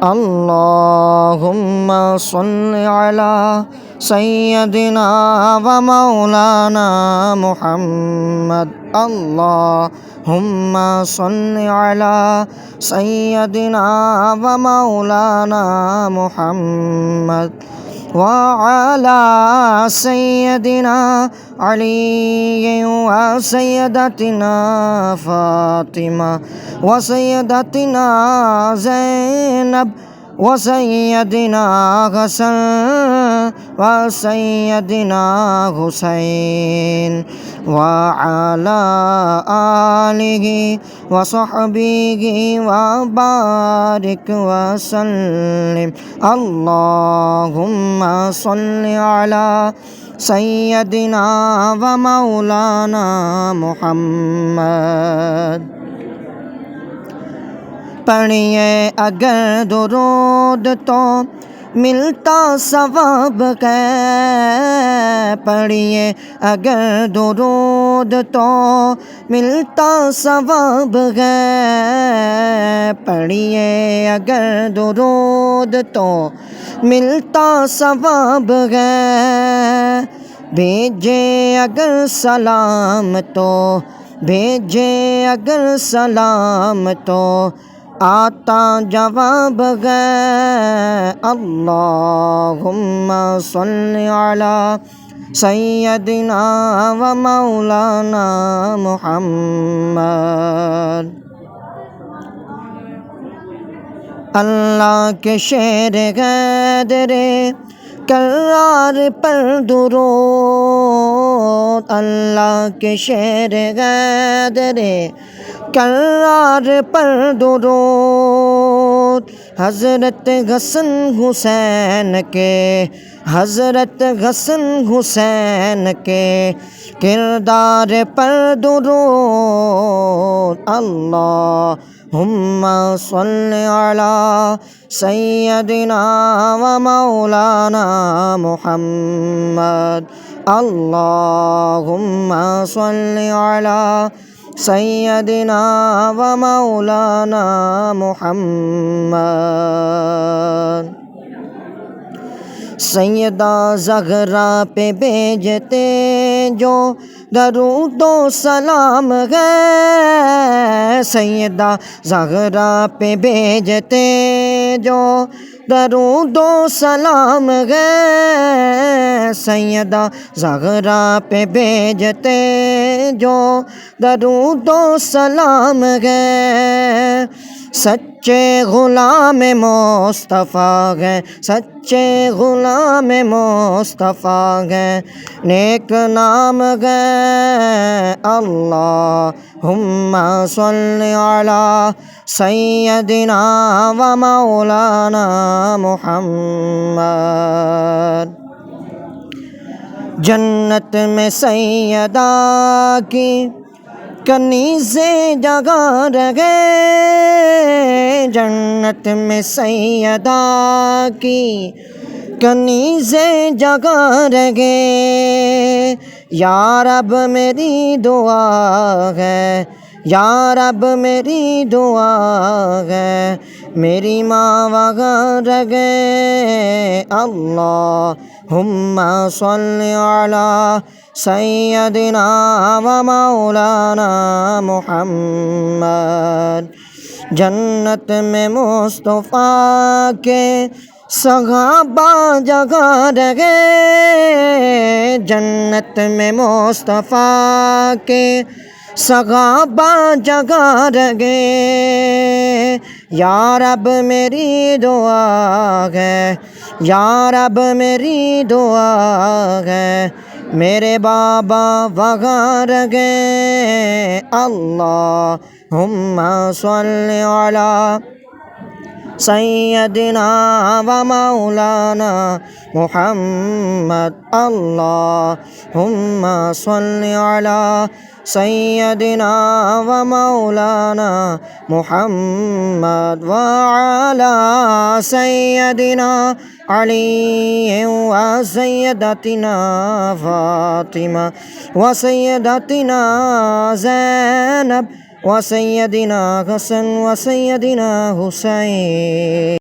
اللهم صل على سيدنا ومولانا محمد اللهم صل على سيدنا ومولانا محمد وعلى سيدنا علي وسيدتنا فاطمة وسيدتنا زينب وسيدنا حسن وسيدنا حسين وعلى آله وصحبه وبارك وسلم اللهم صل على سيدنا ومولانا محمد پڑھیے اگر درود تو ملتا ثواب ہے پڑھیے اگر درود تو ملتا ثواب ہے پڑھیے اگر درود تو ملتا ثواب ہے بھیجے اگر سلام تو بھیجے اگر سلام تو آتا جواب ہے اللہم صلی علی سیدنا و مولانا محمد اللہ کے شیر غیدر کرار پر درود اللہ کے شیر غیدر کرار پر درود حضرت حسن حسین کے حضرت حسن حسین کے کردار پر درود اللہم صلی علی سیدنا و مولانا محمد اللہم صلی علی سیدنا و مولانا محمد سیدہ زہرا پہ بھیجتے جو درود و سلام ہے سیدہ زہرا پہ بھیجتے جو درود و سلام ہے سیدہ زہرا پہ بھیجتے جو درود و سلام ہے سچے غلام مصطفیٰ ہیں سچے غلام مصطفیٰ ہیں نیک نام ہے اللہم صلی علی سیدنا و مولانا محمد جنت میں سیدہ کی کنیزیں جگہ رہے جنت میں سیدہ کی کنیزیں جگہ رہے یا رب میری دعا ہے یا رب میری دعا ہے میری ماں وہاں رہے اللہم صلی علی سیدنا و مولانا محمد جنت میں مصطفیٰ کے صحابہ جگہ رہے جنت میں مصطفیٰ کے صحابہ جگہ رہے یا رب میری دعا ہے یا رب میری دعا ہے میرے بابا وہاں رہے اللہم صلی علی سیدنا و مولانا محمد اللہم صلی علی سیدنا و مولانا محمد وعلی سیدنا علی و سیدتنا فاطمہ و سیدتنا زینب و سیدنا حسن و سیدنا حسین